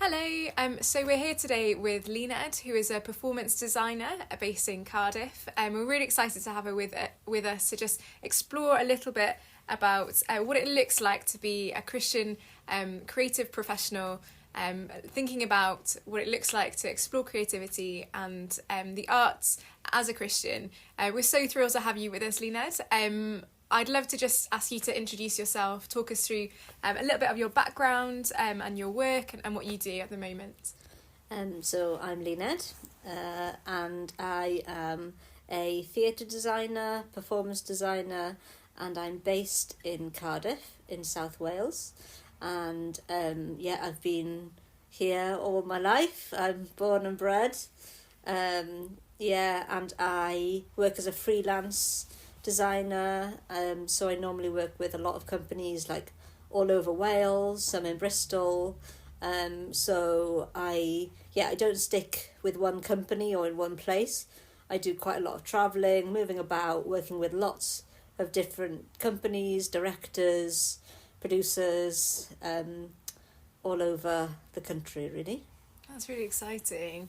Hello, so we're here today with Luned, who is a performance designer based in Cardiff. We're really excited to have her with us to just explore a little bit about what it looks like to be a Christian creative professional, thinking about what it looks like to explore creativity and the arts as a Christian. We're so thrilled to have you with us, Luned. I'd love to just ask you to introduce yourself, talk us through a little bit of your background and your work and what you do at the moment. So I'm Luned, and I am a theatre designer, performance designer, and I'm based in Cardiff in South Wales. And I've been here all my life. I'm born and bred. And I work as a freelance designer, so I normally work with a lot of companies like all over Wales, some in Bristol, so I don't stick with one company or in one place. I do quite a lot of travelling, moving about, working with lots of different companies, directors, producers, all over the country really. That's really exciting.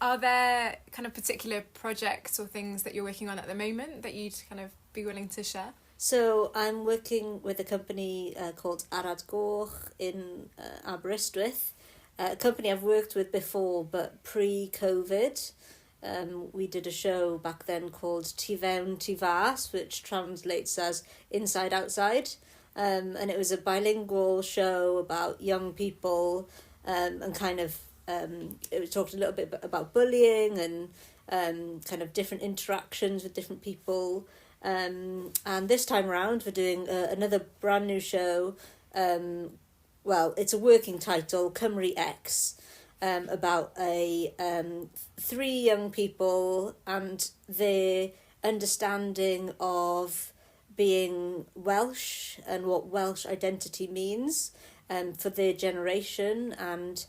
Are there kind of particular projects or things that you're working on at the moment that you'd kind of be willing to share? So I'm working with a company called Gwawr in Aberystwyth, a company I've worked with before, but pre-COVID. We did a show back then called Tu Fewn Tu Fas, which translates as Inside Outside, and it was a bilingual show about young people and kind of it talked a little bit about bullying and kind of different interactions with different people. And this time around, we're doing another brand new show. It's a working title, Cymru X, about three young people and their understanding of being Welsh and what Welsh identity means for their generation and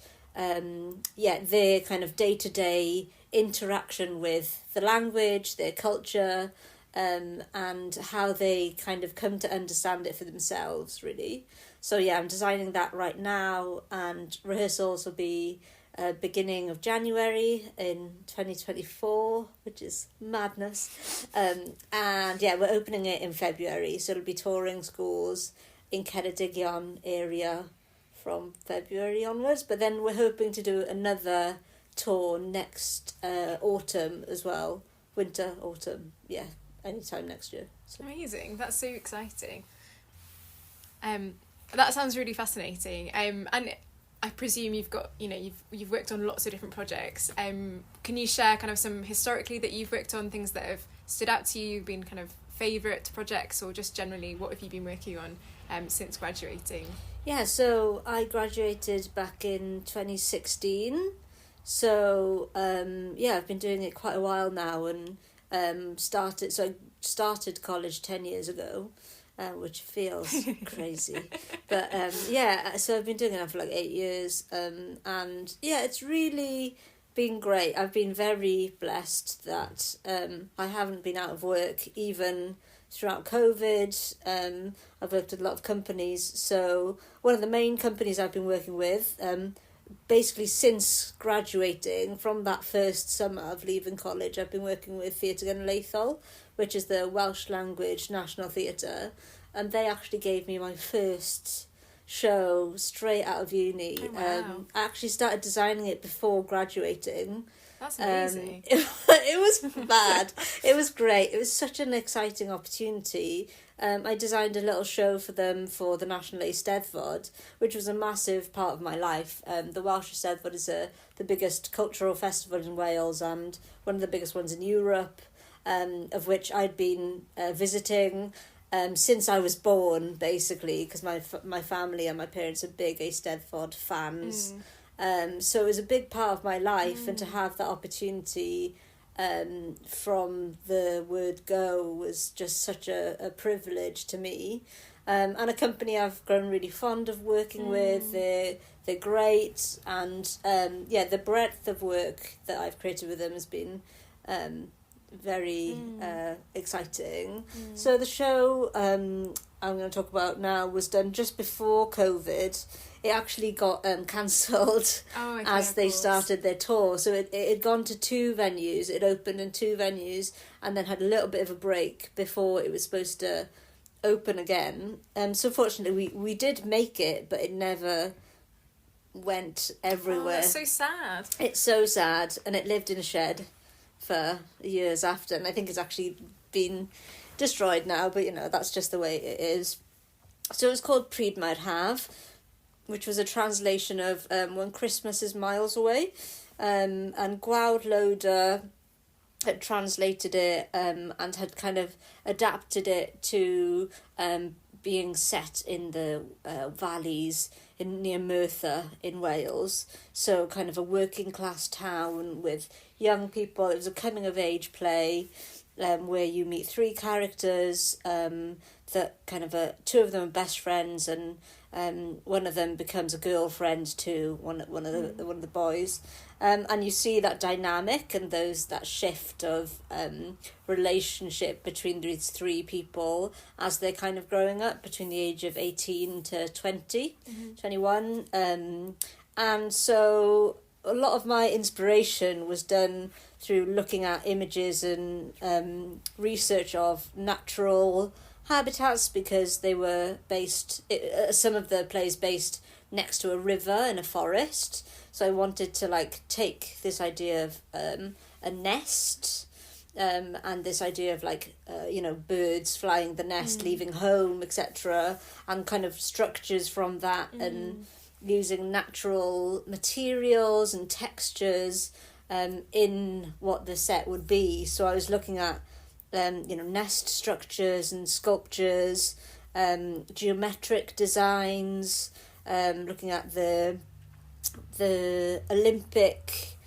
their kind of day-to-day interaction with the language, their culture, and how they kind of come to understand it for themselves, really. So I'm designing that right now, and rehearsals will be beginning of January in 2024, which is madness. We're opening it in February, so it'll be touring schools in Ceredigion area from February onwards, but then we're hoping to do another tour next autumn as well, winter, autumn, anytime next year. So. Amazing, that's so exciting. That sounds really fascinating. And I presume you've got, you've worked on lots of different projects. Can you share kind of some historically that you've worked on, things that have stood out to you, been kind of favourite projects, or just generally what have you been working on since graduating? Yeah, so I graduated back in 2016. So I've been doing it quite a while now, and I started college 10 years ago, which feels crazy. But so I've been doing it now for like 8 years, and it's really been great. I've been very blessed that I haven't been out of work even throughout COVID. I've worked with a lot of companies. So one of the main companies I've been working with, basically since graduating from that first summer of leaving college, I've been working with Theatr Genedlaethol, which is the Welsh language national theatre, and they actually gave me my first show straight out of uni. Oh, wow. I actually started designing it before graduating. That's amazing. It was bad. It was great. It was such an exciting opportunity. I designed a little show for them for the National Eisteddfod, which was a massive part of my life. The Welsh Eisteddfod is the biggest cultural festival in Wales and one of the biggest ones in Europe, of which I'd been visiting since I was born, basically, because my family and my parents are big Eisteddfod fans. So it was a big part of my life, and to have that opportunity from the word go was just such a privilege to me. And a company I've grown really fond of working with. They're great, and the breadth of work that I've created with them has been very exciting. So the show I'm going to talk about now was done just before COVID it actually got cancelled as they started their tour. So it had gone to 2 venues. It opened in 2 venues and then had a little bit of a break before it was supposed to open again. So fortunately we did make it, but it never went everywhere. Oh, that's so sad. It's so sad, and it lived in a shed for years after, and I think it's actually been destroyed now, but that's just the way it is. So it was called Pryd Mae'r Haf, which was a translation of When Christmas is Miles Away, and Gwawr Loader had translated it and had kind of adapted it to being set in the valleys near Merthyr in Wales, so kind of a working class town with young people. It was a coming of age play where you meet 3 characters that kind of 2 of them are best friends, and one of them becomes a girlfriend to one of the boys, and you see that dynamic and that shift of relationship between these 3 people as they're kind of growing up between the age of 18 to 20, 21, and so a lot of my inspiration was done through looking at images and research of natural habitats, because they were based, some of the plays based next to a river in a forest. So I wanted to take this idea of a nest, and this idea of birds flying the nest, leaving home, etc., and kind of structures from that, and using natural materials and textures in what the set would be. So I was looking at nest structures and sculptures, geometric designs, looking at the Olympic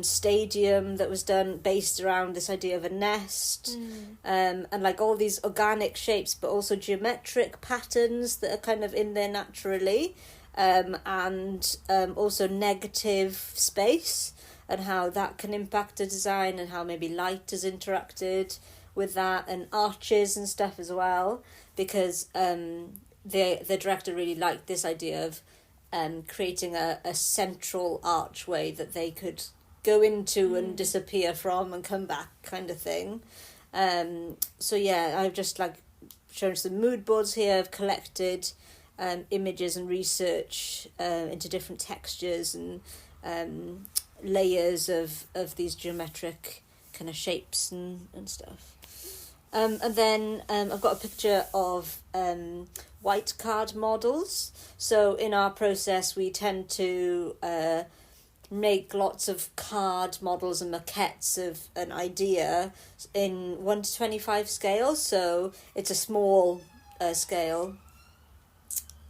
stadium that was done based around this idea of a nest, and all these organic shapes, but also geometric patterns that are kind of in there naturally, and also negative space and how that can impact a design, and how maybe light has interacted with that, and arches and stuff as well, because the director really liked this idea of creating a central archway that they could go into and disappear from and come back, kind of thing. So yeah, I've just shown some mood boards here. I've collected images and research into different textures and layers of these geometric kind of shapes and stuff. And then I've got a picture of white card models. So in our process, we tend to make lots of card models and maquettes of an idea in 1 to 25 scale. So it's a small scale.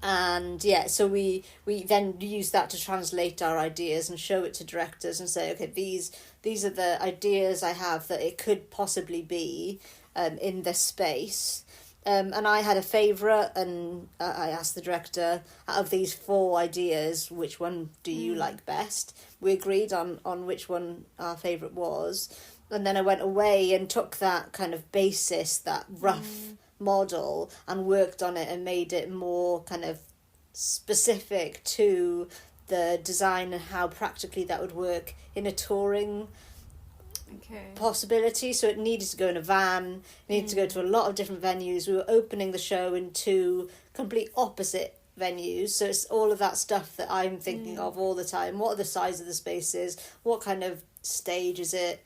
And yeah, so we then use that to translate our ideas and show it to directors and say, okay, these are the ideas I have that it could possibly be in this space. And I had a favourite, and I asked the director, out of these 4 ideas, which one do you like best? We agreed on which one our favourite was. And then I went away and took that kind of basis, that rough model, and worked on it and made it more kind of specific to the design and how practically that would work in a touring possibility. So it needed to go in a van, it needed to go to a lot of different venues. We were opening the show in 2 complete opposite venues, so it's all of that stuff that I'm thinking of all the time. What are the size of the spaces? What kind of stage is it?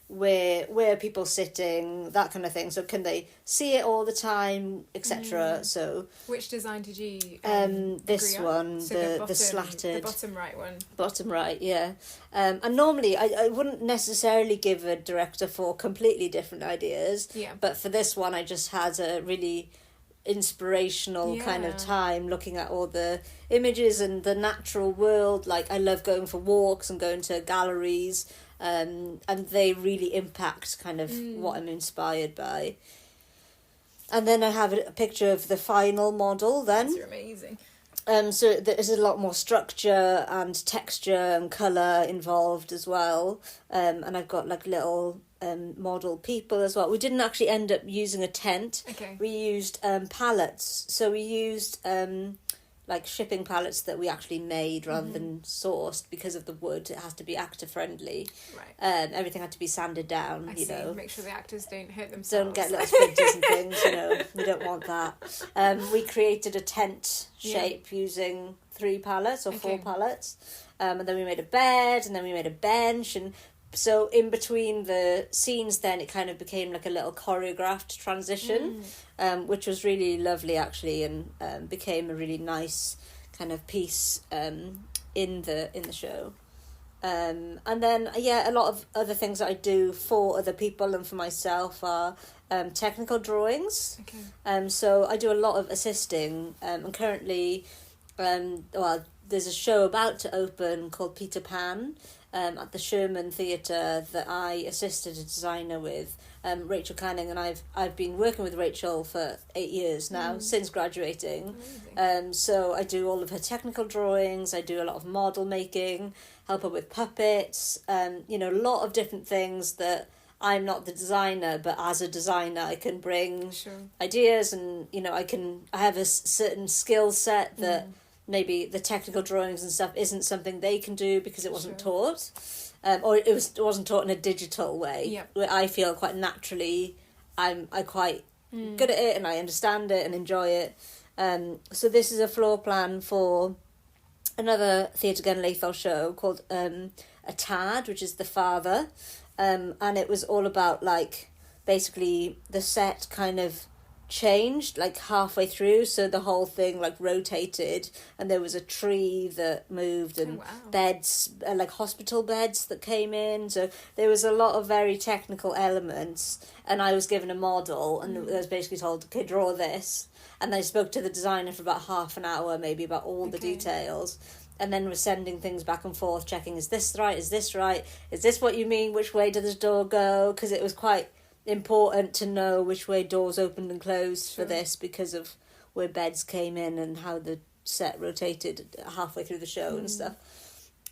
Where are people sitting, that kind of thing, so can they see it all the time, etc. So which design did you this one, so the slatted, the bottom right, yeah. And normally I wouldn't necessarily give a director 4 completely different ideas, but for this one I just had a really inspirational kind of time looking at all the images and the natural world. I love going for walks and going to galleries, and they really impact kind of what I'm inspired by. And then I have a picture of the final model then. These are amazing. So there's a lot more structure and texture and colour involved as well. And I've got little model people as well. We didn't actually end up using a tent. Okay. We used pallets. So we used like shipping pallets that we actually made rather than sourced because of the wood. It has to be actor friendly. Right. Everything had to be sanded down. I you see. know, Make sure the actors don't hurt themselves. don't get little splinters and things. You know, we don't want that. We created a tent shape using 3 pallets or 4 pallets, and then we made a bed, and then we made a bench, and so in between the scenes, then it kind of became like a little choreographed transition, which was really lovely actually, and became a really nice kind of piece in the show. And then a lot of other things that I do for other people and for myself are technical drawings. So I do a lot of assisting, and currently, there's a show about to open called Peter Pan at the Sherman Theatre that I assisted a designer with, Rachel Canning, and I've been working with Rachel for 8 years now, since graduating. So I do all of her technical drawings, I do a lot of model making, help her with puppets, you know, a lot of different things that I'm not the designer, but as a designer I can bring ideas, and you know, I have a certain skill set that maybe the technical drawings and stuff isn't something they can do because it wasn't taught, or it wasn't taught in a digital way. Where I feel quite naturally, I'm quite good at it and I understand it and enjoy it. So this is a floor plan for another Theatre Genedlaethol show called A Tad, which is the father, and it was all about like basically the set kind of changed like halfway through, so the whole thing like rotated, and there was a tree that moved, and beds, like hospital beds that came in, so there was a lot of very technical elements, and I was given a model and I was basically told, okay, draw this, and I spoke to the designer for about half an hour maybe about all the details, and then we're sending things back and forth, checking, is this right, is this what you mean, which way does this door go, because it was quite important to know which way doors opened and closed for this because of where beds came in and how the set rotated halfway through the show and stuff.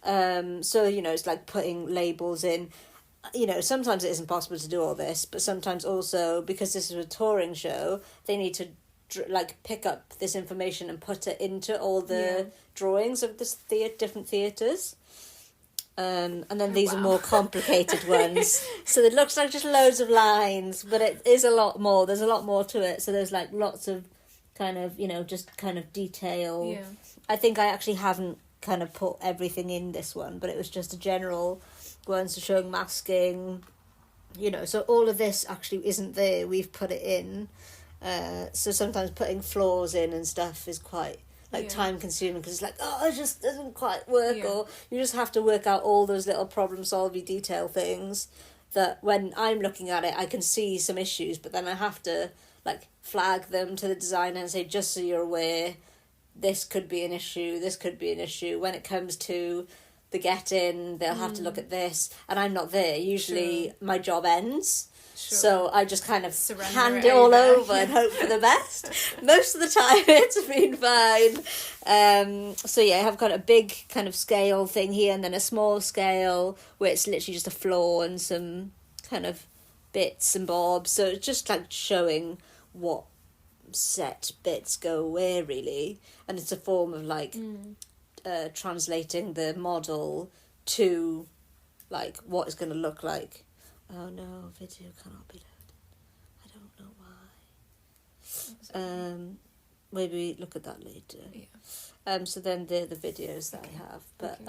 So, you know, it's like putting labels in. You know, sometimes it isn't possible to do all this, but sometimes also, because this is a touring show, they need to like pick up this information and put it into all the drawings of the different theatres. And then these are more complicated ones, so it looks like just loads of lines, but it is a lot more. There's a lot more to it, so there's like lots of kind of, you know, just kind of detail. I think I actually haven't kind of put everything in this one, but it was just a general one, so showing masking, you know, so all of this actually isn't there, we've put it in, so sometimes putting flaws in and stuff is quite time consuming, because it's like, oh, it just doesn't quite work, or you just have to work out all those little problem solving detail things that when I'm looking at it I can see some issues, but then I have to like flag them to the designer and say, just so you're aware, this could be an issue, when it comes to the get-in, they'll have to look at this, and I'm not there. Usually my job ends. So I just kind of hand it all over and hope for the best. Most of the time it's been fine. So I have got a big kind of scale thing here, and then a small scale where it's literally just a floor and some kind of bits and bobs. So it's just like showing what set bits go where, really. And it's a form of like translating the model to like what it's going to look like. Oh no, video cannot be loaded. I don't know why. Maybe look at that later. So then they're the videos that I have. But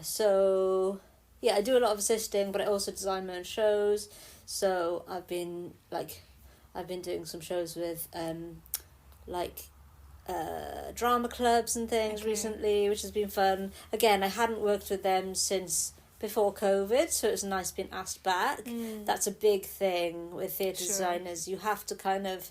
so I do a lot of assisting, but I also design my own shows. So I've been doing some shows with drama clubs and things recently, which has been fun. Again, I hadn't worked with them since before COVID, so it was nice being asked back. That's a big thing with theatre designers. You have to kind of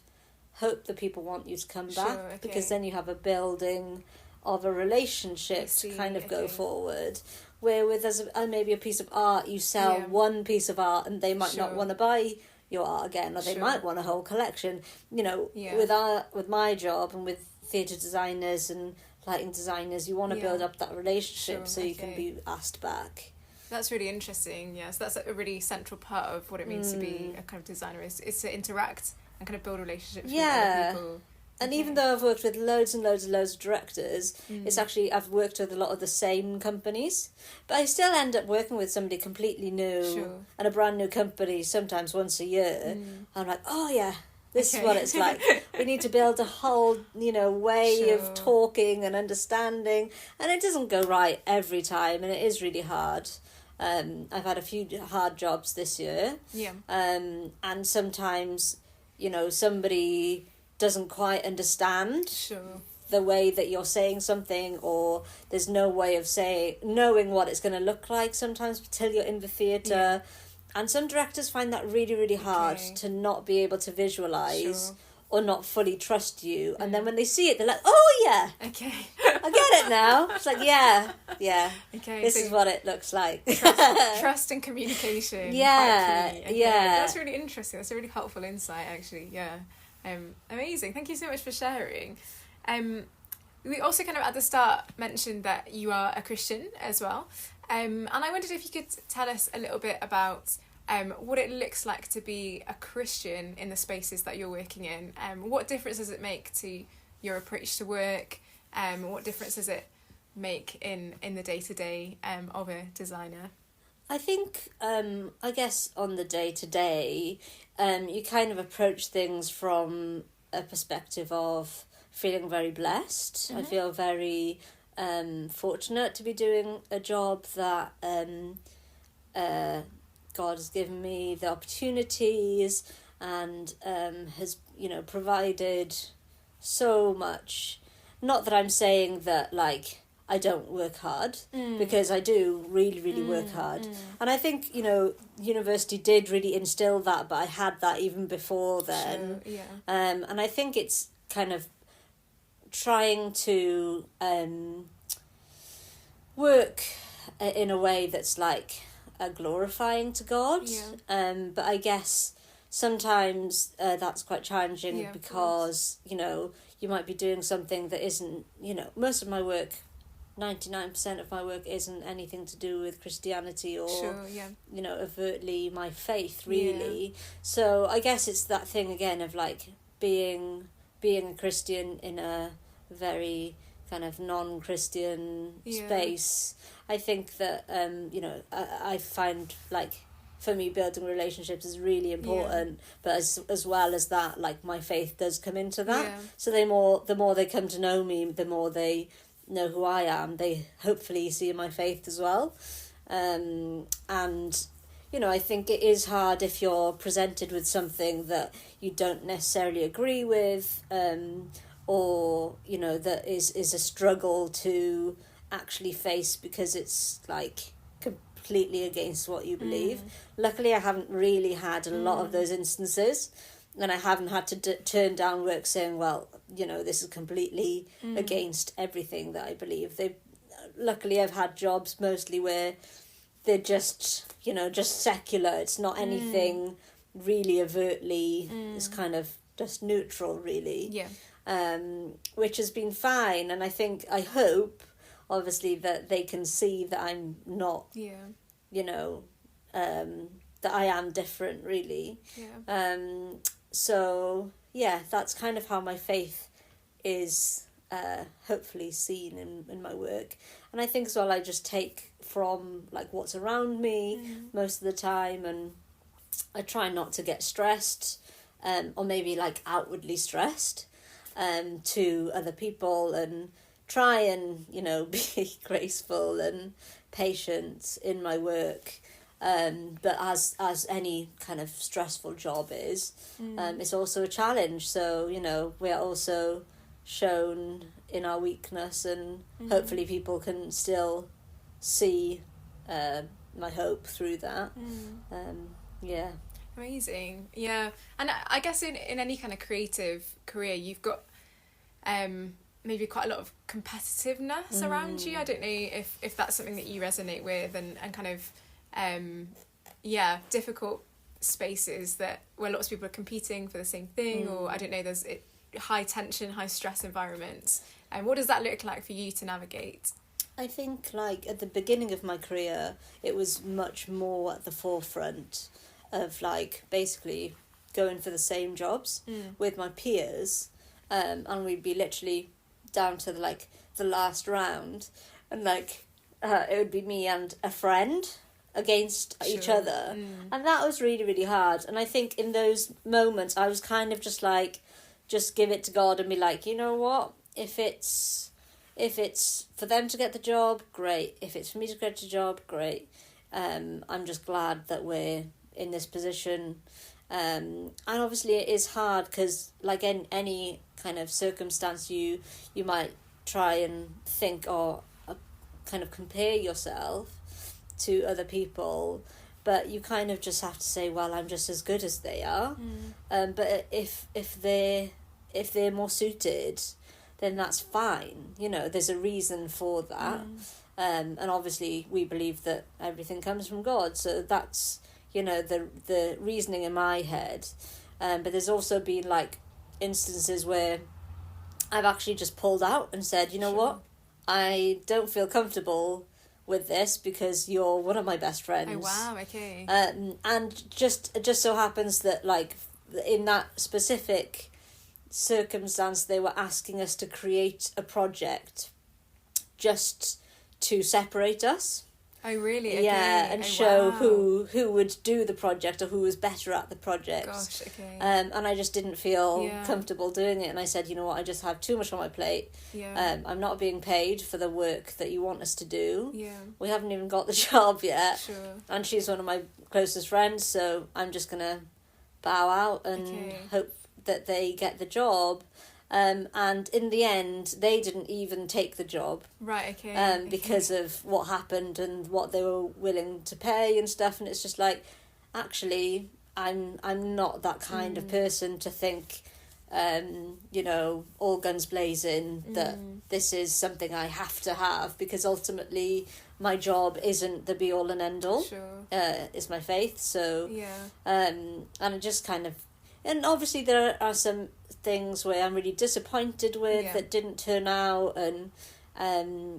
hope that people want you to come back, because then you have a building of a relationship to kind of go forward. Where with maybe a piece of art, you sell one piece of art and they might not want to buy your art again, or they might want a whole collection. You know, with my job and with theatre designers and lighting designers, you want to build up that relationship so you can be asked back. That's really interesting, so that's a really central part of what it means to be a kind of designer, is to interact and kind of build relationships with other people And even though I've worked with loads and loads and loads of directors, it's actually, I've worked with a lot of the same companies. But I still end up working with somebody completely new and a brand new company, sometimes once a year. I'm like, oh yeah, this is what it's like. We need to build a whole, way of talking and understanding. And it doesn't go right every time, and it is really hard. I've had a few hard jobs this year. Yeah. And sometimes, somebody doesn't quite understand the way that you're saying something, or there's no way of knowing what it's going to look like sometimes until you're in the theatre. And some directors find that really, really hard to not be able to visualise or not fully trust you. And then when they see it, they're like, oh yeah, okay, I get it now. It's like, yeah, okay, this is what it looks like. Trust and communication. Yeah, That's really interesting. That's a really helpful insight, actually. Yeah. Amazing. Thank you so much for sharing. We also kind of at the start mentioned that you are a Christian as well. And I wondered if you could tell us a little bit about what it looks like to be a Christian in the spaces that you're working in. What difference does it make to your approach to work? What difference does it make in the day-to-day of a designer? I think, I guess on the day-to-day, you kind of approach things from a perspective of feeling very blessed. I feel very fortunate to be doing a job that God has given me the opportunities and has, provided so much. Not that I'm saying that, like, I don't work hard, because I do really, really work hard. And I think, university did really instill that, but I had that even before then. Sure, yeah. And I think it's kind of trying to work in a way that's like glorifying to God. Yeah. But I guess sometimes that's quite challenging because, you might be doing something that isn't, most of my work, 99% of my work isn't anything to do with Christianity or, overtly my faith, really. Yeah. So I guess it's that thing again of like being a Christian in a very kind of non-Christian space. I think that, I find like, for me, building relationships is really important, but as well as that, like, my faith does come into that. So the more they come to know me, the more they know who I am, they hopefully see my faith as well. And I think it is hard if you're presented with something that you don't necessarily agree with, or that is a struggle to actually face because it's like completely against what you believe. Luckily, I haven't really had a lot of those instances, and I haven't had to turn down work saying, well, this is completely against everything that I believe. Luckily, I've had jobs mostly where they're just secular. It's not anything really overtly. It's kind of just neutral, really. Yeah. Which has been fine, and I hope, obviously, that they can see that I'm not, that I am different, really. Yeah. So, that's kind of how my faith is hopefully seen in my work. And I think as well, I just take from like what's around me most of the time, and I try not to get stressed, or maybe like outwardly stressed to other people, and try and be graceful and patient in my work, but as any kind of stressful job is, it's also a challenge. So we're also shown in our weakness, and hopefully people can still see my hope through that. Amazing. Yeah. And I guess in any kind of creative career, you've got maybe quite a lot of competitiveness around you. I don't know if that's something that you resonate with, and kind of difficult spaces where lots of people are competing for the same thing, or I don't know, there's high tension, high stress environments. And what does that look like for you to navigate? I think like at the beginning of my career, it was much more at the forefront of like basically going for the same jobs with my peers. and we'd be literally down to the last round, and it would be me and a friend against each other, and that was really, really hard. And I think in those moments I was kind of just give it to God and be like, you know what, if it's for them to get the job, great. If it's for me to get the job, great. I'm just glad that we're in this position. And obviously it is hard because like in any kind of circumstance, you might try and think or kind of compare yourself to other people, but you kind of just have to say, well, I'm just as good as they are. But if they're more suited, then that's fine. You know, there's a reason for that. And obviously we believe that everything comes from God, so that's, you know, the reasoning in my head. But there's also been like instances where I've actually just pulled out and said, you know what, I don't feel comfortable with this because you're one of my best friends. Oh wow, okay. And just so happens that like in that specific circumstance they were asking us to create a project just to separate us. Oh really? Okay. Yeah, and show who would do the project or who was better at the project. Gosh, okay. And I just didn't feel comfortable doing it, and I said, you know what, I just have too much on my plate. Yeah. I'm not being paid for the work that you want us to do. Yeah. We haven't even got the job yet. Sure. And she's one of my closest friends, so I'm just gonna bow out and hope that they get the job. And in the end, they didn't even take the job. Right, okay. Because of what happened and what they were willing to pay and stuff. And it's just like, actually, I'm not that kind of person to think, you know, all guns blazing, that this is something I have to have, because ultimately my job isn't the be all and end all. Sure. It's my faith. So, yeah. And I just kind of, and obviously there are some things where I'm really disappointed with that didn't turn out, and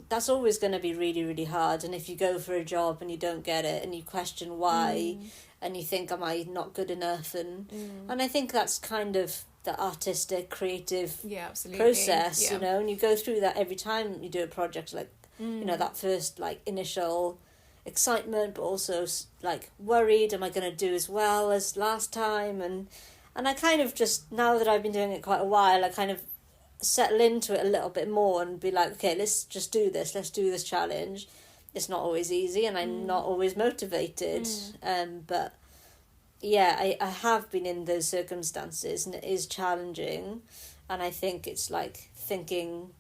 that's always going to be really, really hard. And if you go for a job and you don't get it and you question why, and you think, am I not good enough? And I think that's kind of the artistic, creative process, you know, and you go through that every time you do a project, like, you know, that first like initial excitement, but also like worried, am I going to do as well as last time? And I kind of just, now that I've been doing it quite a while, I kind of settle into it a little bit more and be like, okay, let's just do this. Let's do this challenge. It's not always easy and I'm not always motivated. But yeah, I have been in those circumstances and it is challenging. And I think it's like thinking,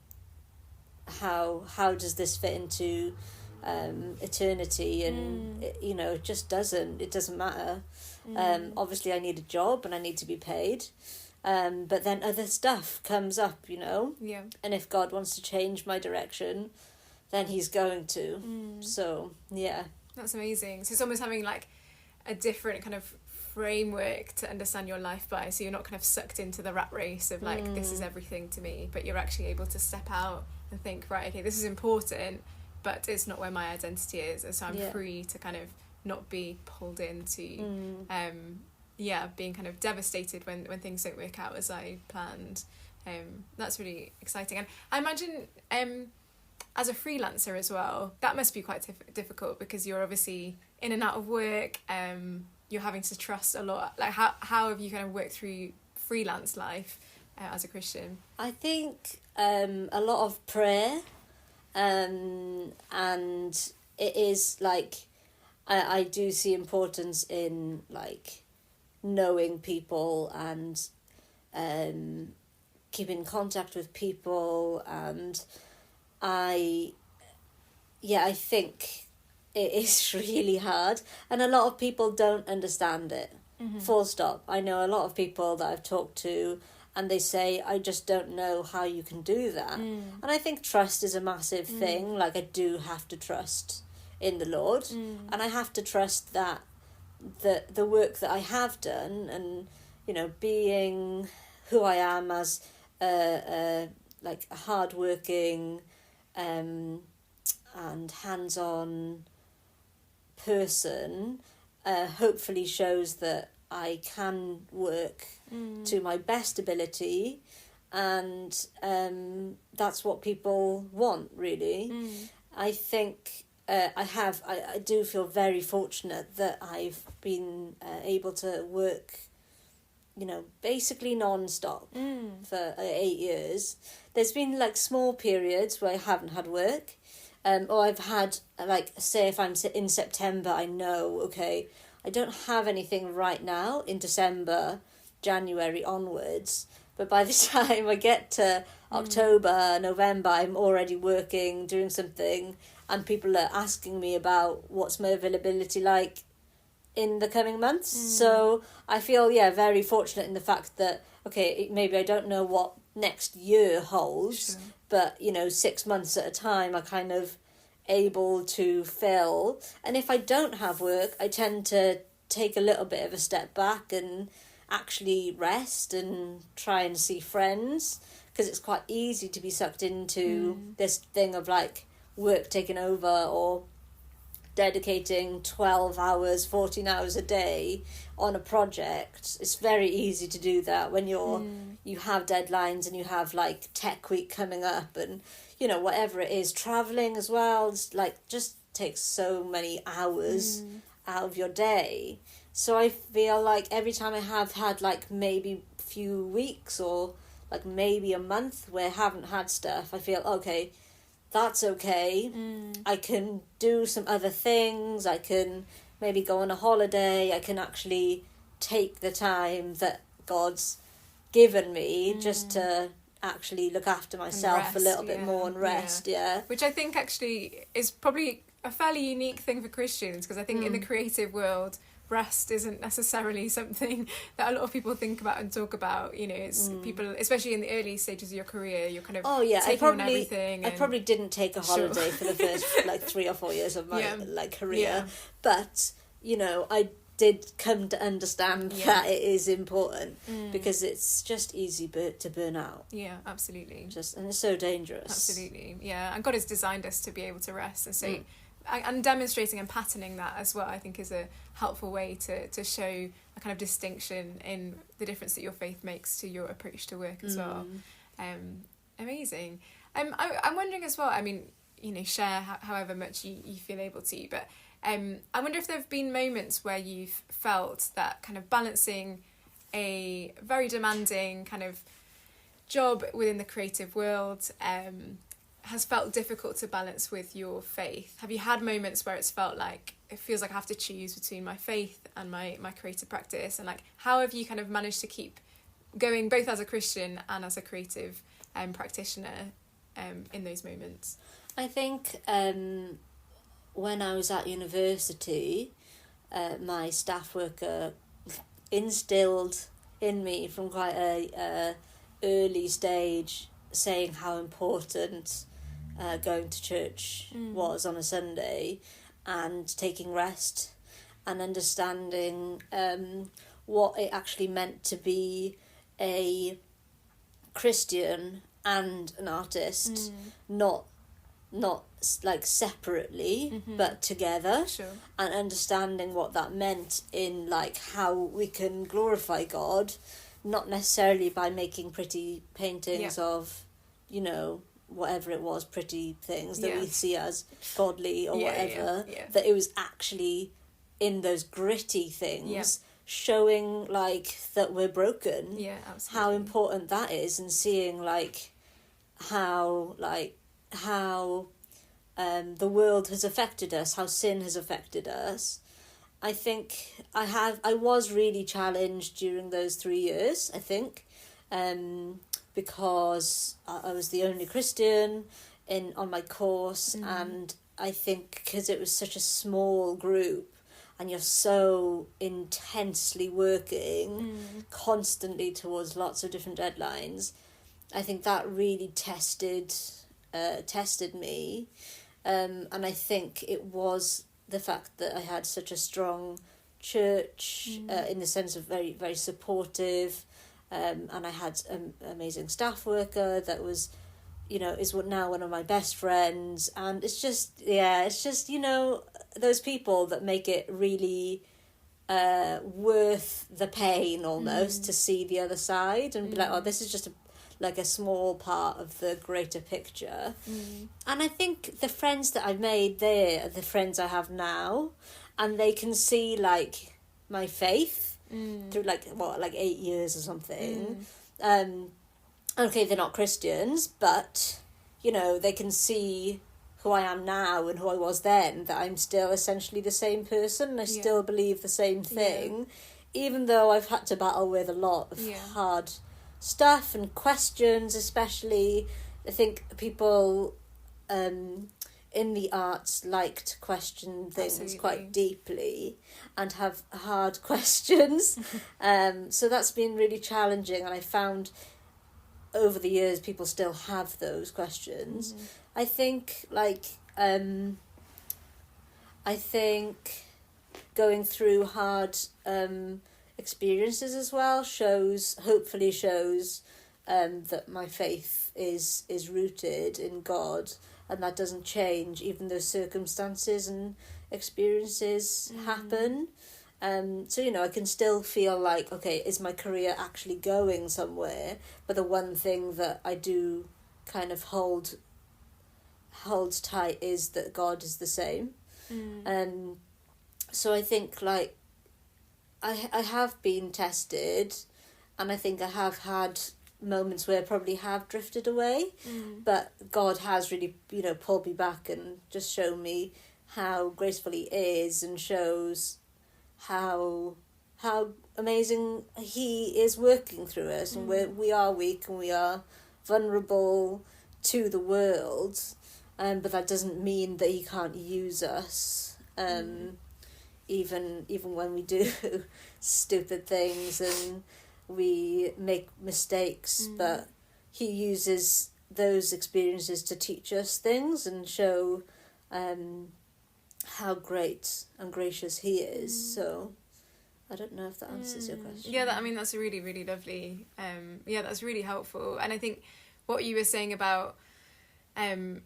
how does this fit into eternity? And you know, it just doesn't matter. Obviously I need a job and I need to be paid, but then other stuff comes up, you know, and if God wants to change my direction, then he's going to. So yeah, that's amazing. So it's almost having like a different kind of framework to understand your life by, so you're not kind of sucked into the rat race of like this is everything to me, but you're actually able to step out and think, right, okay, this is important, but it's not where my identity is, and so I'm free to kind of not be pulled into being kind of devastated when things don't work out as I planned. That's really exciting. And I imagine as a freelancer as well, that must be quite difficult, because you're obviously in and out of work, you're having to trust a lot. Like how have you kind of worked through freelance life as a Christian? I think a lot of prayer, and it is like I do see importance in like knowing people and keeping in contact with people, and I think it is really hard, and a lot of people don't understand it. Full stop. I know a lot of people that I've talked to, and they say, I just don't know how you can do that. And I think trust is a massive thing. Like, I do have to trust in the Lord, and I have to trust that the work that I have done, and, you know, being who I am as a hardworking and hands-on person, hopefully shows that I can work to my best ability, and that's what people want, really. I think I do feel very fortunate that I've been able to work, basically non-stop for 8 years. There's been like small periods where I haven't had work, or I've had, like, say if I'm in September, I know, okay, I don't have anything right now in December, January onwards, but by the time I get to October, November, I'm already working, doing something, and people are asking me about what's my availability like in the coming months. So I feel, very fortunate in the fact that, okay, maybe I don't know what next year holds, Sure. but, 6 months at a time I kind of able to fill. And if I don't have work, I tend to take a little bit of a step back and actually rest and try and see friends, because it's quite easy to be sucked into this thing of like work taking over, or dedicating 12 hours, 14 hours a day on a project. It's very easy to do that when you have deadlines and you have like tech week coming up, and whatever it is, traveling as well. It's like just takes so many hours out of your day. So I feel like every time I have had like maybe a few weeks or like maybe a month where I haven't had stuff, I feel, okay, that's okay. I can do some other things. I can maybe go on a holiday. I can actually take the time that God's given me just to actually look after myself a little bit more and rest. Which I think actually is probably a fairly unique thing for Christians, because I think in the creative world, rest isn't necessarily something that a lot of people think about and talk about. It's people, especially in the early stages of your career, you're kind of taking on everything. I probably didn't take a holiday for the first like 3 or 4 years of my career, but I did come to understand that it is important, because it's just easy to burn out. Yeah, absolutely. And it's so dangerous. Absolutely, yeah. And God has designed us to be able to rest, and so and demonstrating and patterning that as well, I think, is a helpful way to show a kind of distinction in the difference that your faith makes to your approach to work as well. Amazing. I'm wondering as well, I mean, share however much you feel able to, but I wonder if there have been moments where you've felt that kind of balancing a very demanding kind of job within the creative world has felt difficult to balance with your faith. Have you had moments where it's felt like it feels like I have to choose between my faith and my creative practice, and like how have you kind of managed to keep going both as a Christian and as a creative practitioner in those moments? I think when I was at university, my staff worker instilled in me from quite a early stage, saying how important going to church was on a Sunday, and taking rest, and understanding what it actually meant to be a Christian and an artist, not like separately, but together. Sure. And understanding what that meant in like how we can glorify God, not necessarily by making pretty paintings of, whatever it was, pretty things that we see as godly or whatever, that it was actually in those gritty things, showing like that we're broken, how important that is, and seeing like how the world has affected us, how sin has affected us. I think I was really challenged during those 3 years, I think, because I was the only Christian on my course, and I think because it was such a small group and you're so intensely working constantly towards lots of different deadlines, I think that really tested me, and I think it was the fact that I had such a strong church, in the sense of very, very supportive, and I had an amazing staff worker that was, is now one of my best friends, and it's just those people that make it really worth the pain almost to see the other side and be like, oh, this is just like a small part of the greater picture. And I think the friends that I made there are the friends I have now, and they can see like my faith through like 8 years or something. Okay, they're not Christians, but you know, they can see who I am now and who I was then, that I'm still essentially the same person, and I still believe the same thing, even though I've had to battle with a lot of hard stuff and questions. Especially, I think people in the arts like to question things quite deeply and have hard questions. So that's been really challenging, and I found over the years people still have those questions. I think going through hard experiences as well hopefully shows that my faith is rooted in God, and that doesn't change even though circumstances and experiences happen. So, you know, I can still feel like, okay, is my career actually going somewhere? But the one thing that I do kind of hold tight is that God is the same. So I think like I have been tested, and I think I have had moments where I probably have drifted away, but God has really, you know, pulled me back and just shown me how graceful He is, and shows how amazing He is working through us. And we are weak and we are vulnerable to the world, but that doesn't mean that He can't use us, even when we do stupid things and we make mistakes. But He uses those experiences to teach us things and show how great and gracious He is. So I don't know if that answers your question. Yeah, that's a really, really lovely, that's really helpful. And I think what you were saying about kind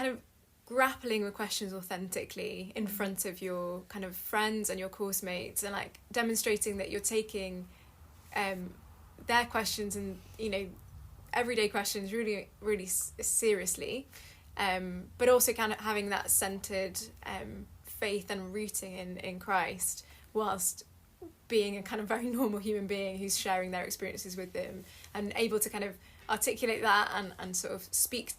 of grappling with questions authentically in front of your kind of friends and your course mates, and like demonstrating that you're taking their questions and, you know, everyday questions really, really seriously, but also kind of having that centered faith and rooting in Christ, whilst being a kind of very normal human being who's sharing their experiences with them, and able to kind of articulate that and sort of speak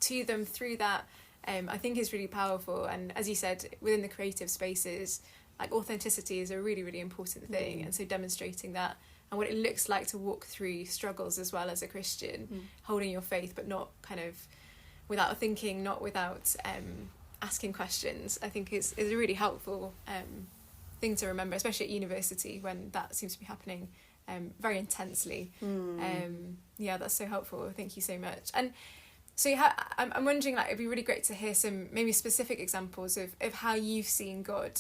to them through that, I think is really powerful. And as you said, within the creative spaces, like authenticity is a really, really important thing. And so demonstrating that and what it looks like to walk through struggles as well as a Christian, holding your faith, but not kind of without thinking, not without asking questions, I think is a really helpful thing to remember, especially at university when that seems to be happening very intensely. That's so helpful. Thank you so much. And so I'm wondering, like, it'd be really great to hear some maybe specific examples of how you've seen God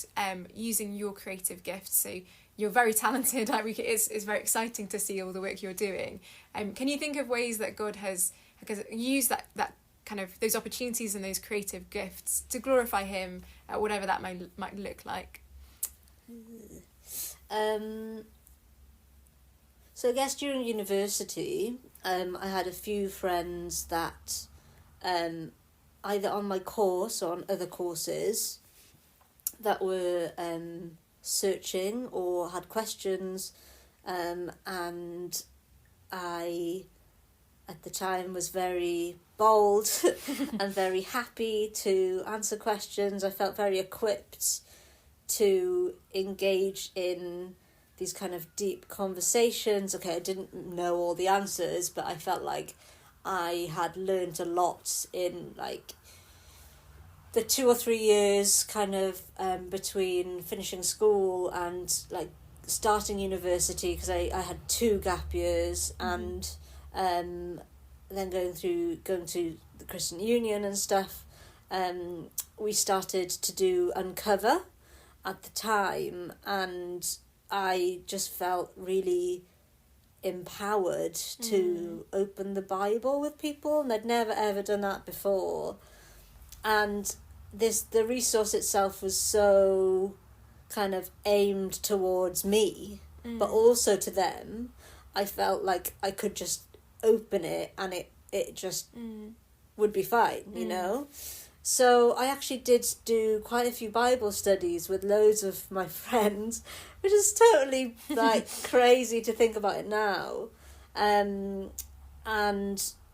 using your creative gifts. So you're very talented. It's very exciting to see all the work you're doing. Can you think of ways that God has used that kind of those opportunities and those creative gifts to glorify Him, whatever that might look like? So I guess during university, I had a few friends that either on my course or on other courses that were searching or had questions, and I at the time was very bold and very happy to answer questions. I felt very equipped to engage in these kind of deep conversations. Okay, I didn't know all the answers, but I felt like I had learned a lot in like the 2 or 3 years kind of between finishing school and like starting university, because I had 2 gap years, and then going to the Christian Union and stuff. We started to do Uncover at the time, and I just felt really empowered to open the Bible with people, and I'd never ever done that before. And the resource itself was so kind of aimed towards me, but also to them. I felt like I could just open it and it just would be fine, you know. So I actually did do quite a few Bible studies with loads of my friends, which is totally like crazy to think about it now. And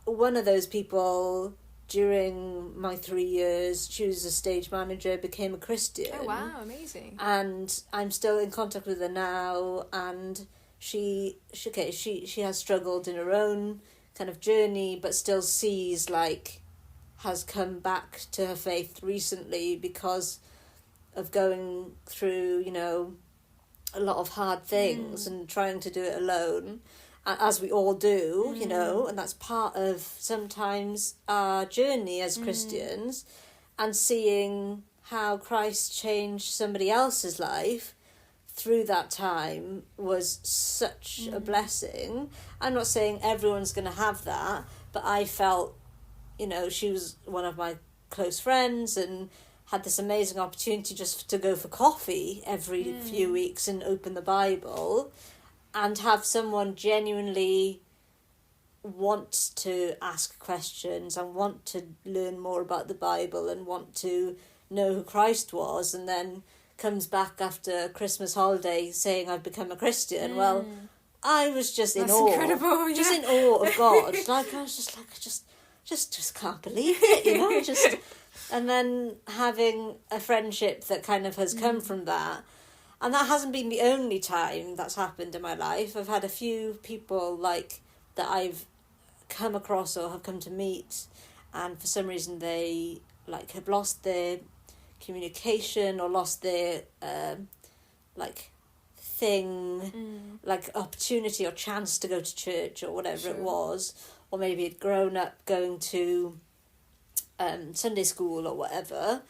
one of those people during my 3 years, she was a stage manager, became a Christian. Oh wow, amazing. And I'm still in contact with her now, and she has struggled in her own kind of journey, but still sees like has come back to her faith recently because of going through, you know, a lot of hard things and trying to do it alone, as we all do, you know, and that's part of sometimes our journey as Christians, and seeing how Christ changed somebody else's life through that time was such a blessing. I'm not saying everyone's going to have that, but I felt, you know, she was one of my close friends and had this amazing opportunity just to go for coffee every few weeks and open the Bible and have someone genuinely want to ask questions and want to learn more about the Bible and want to know who Christ was, and then comes back after Christmas holiday saying I've become a Christian. Well, I was just in awe. Incredible, yeah. Just in awe of God. Like, I was just like, I just can't believe it, you know, just, and then having a friendship that kind of has come from that. And that hasn't been the only time that's happened in my life. I've had a few people like that I've come across or have come to meet, and for some reason they like have lost their communication or lost their like thing, like opportunity or chance to go to church or whatever it was, or maybe had grown up going to Sunday school or whatever,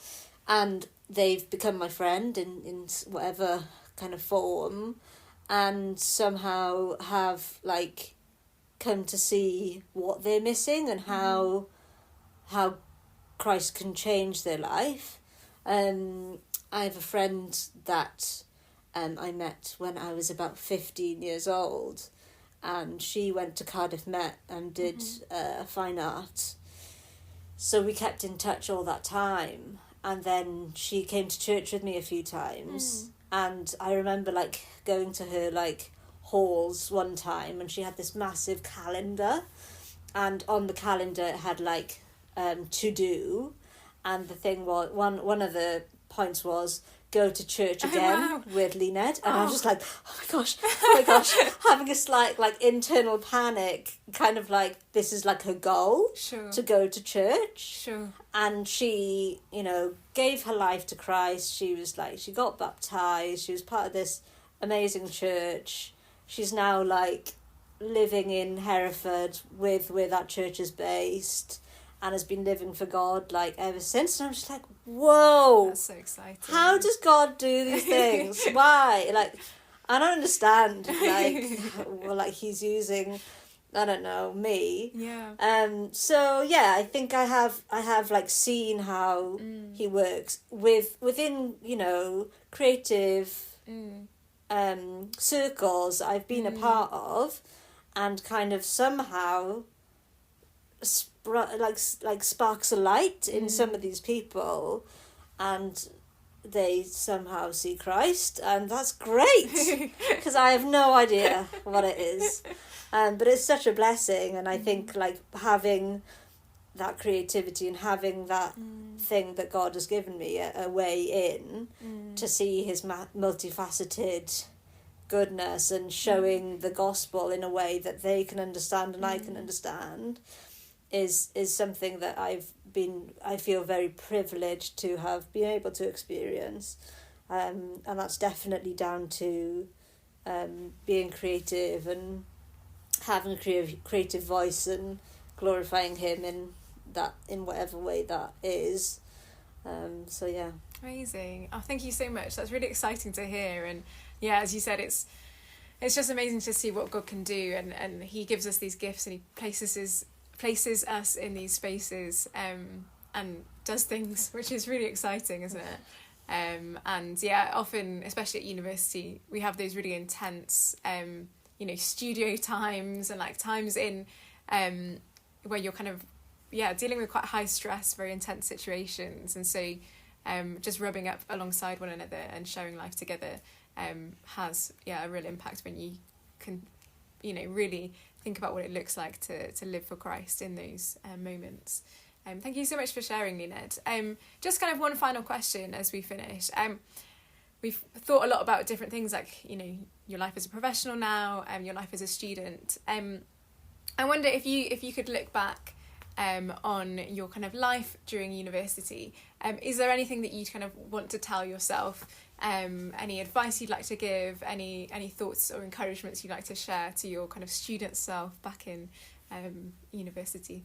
and they've become my friend in whatever kind of form, and somehow have like come to see what they're missing and how Christ can change their life. I have a friend that I met when I was about 15 years old, and she went to Cardiff Met and did fine art. So we kept in touch all that time, and then she came to church with me a few times, and I remember like going to her like halls one time, and she had this massive calendar, and on the calendar it had like to do, and the thing was one of the points was go to church again with Luned, and I was just like, oh my gosh, having a slight like internal panic, kind of like this is like her goal to go to church. And she, you know, gave her life to Christ. She was like, she got baptized, she was part of this amazing church. She's now like living in Hereford with where that church is based, and has been living for God like ever since. And I'm just like, whoa, that's so exciting. How does God do these things? Why? Like, I don't understand. Like, well, like he's using, I don't know, me. So yeah, I think I have like seen how he works within, you know, creative circles I've been a part of, and kind of somehow like sparks a light in some of these people, and they somehow see Christ, and that's great because I have no idea what it is, but it's such a blessing. And I think like having that creativity and having that thing that God has given me a way in to see his multifaceted goodness and showing the gospel in a way that they can understand and I can understand is something that I feel very privileged to have been able to experience, and that's definitely down to being creative and having a creative voice and glorifying him in whatever way that is. So yeah, amazing. Oh, thank you so much. That's really exciting to hear. And yeah, as you said, it's just amazing to see what God can do, and he gives us these gifts, and he places us in these spaces and does things, which is really exciting, isn't it? And yeah, often, especially at university, we have those really intense you know, studio times and like times in where you're kind of dealing with quite high stress, very intense situations, and so just rubbing up alongside one another and sharing life together has a real impact when you can really think about what it looks like to live for Christ in those moments. Thank you so much for sharing, Luned. Just kind of one final question as we finish. We've thought a lot about different things, like your life as a professional now, your life as a student. I wonder if you could look back on your kind of life during university. Is there anything that you'd kind of want to tell yourself? Any advice you'd like to give? Any thoughts or encouragements you'd like to share to your kind of student self back in university?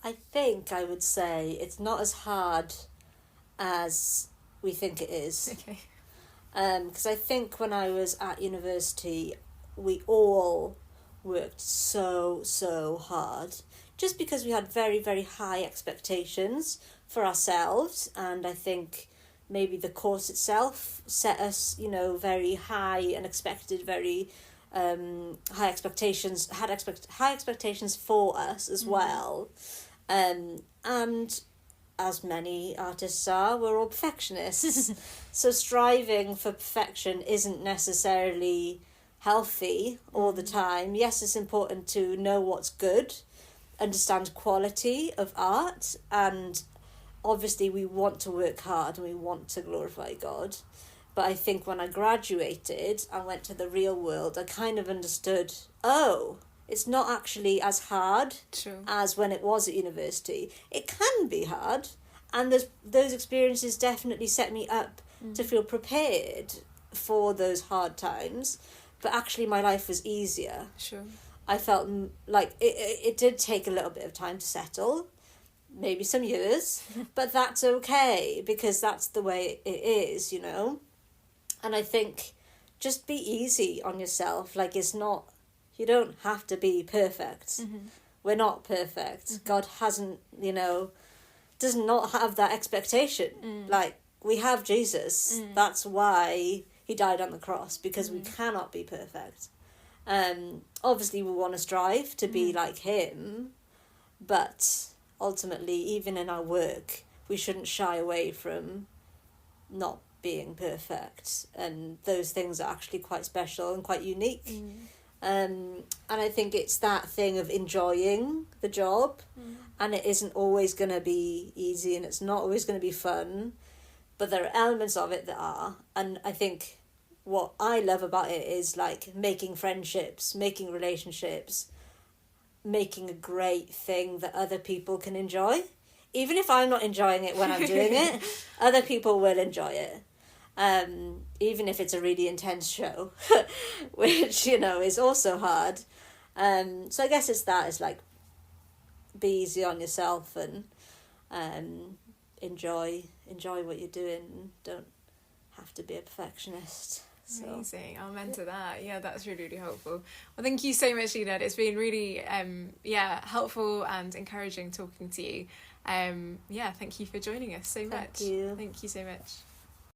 I think I would say it's not as hard as we think it is. Okay. Because I think when I was at university, we all worked so hard, just because we had very, very high expectations for ourselves, and I think maybe the course itself set us, very high and expected very high expectations, high expectations for us as well. And as many artists are, we're all perfectionists. So striving for perfection isn't necessarily healthy all the time. Yes, it's important to know what's good, understand quality of art, and obviously we want to work hard and we want to glorify God. But I think when I graduated and went to the real world, I kind of understood, it's not actually as hard as when it was at university. It can be hard, and those experiences definitely set me up to feel prepared for those hard times. But actually my life was easier. Sure. I felt like it did take a little bit of time to settle, maybe some years, but that's okay, because that's the way it is, And I think just be easy on yourself. Like, you don't have to be perfect. Mm-hmm. We're not perfect. Mm-hmm. God hasn't, does not have that expectation. Like, we have Jesus. That's why he died on the cross, because we cannot be perfect. Obviously we want to strive to be like him, but ultimately, even in our work, we shouldn't shy away from not being perfect, and those things are actually quite special and quite unique. And I think it's that thing of enjoying the job, and it isn't always going to be easy, and it's not always going to be fun, but there are elements of it that are. And I think what I love about it is like making friendships, making relationships, making a great thing that other people can enjoy. Even if I'm not enjoying it when I'm doing it, other people will enjoy it. Even if it's a really intense show, which, is also hard. So I guess it's like, be easy on yourself and enjoy what you're doing. Don't have to be a perfectionist. So. Amazing. Amen to that. Yeah, that's really, really helpful. Well, thank you so much, Luned. It's been really helpful and encouraging talking to you. Thank you for joining us so much. Thank you. Thank you so much.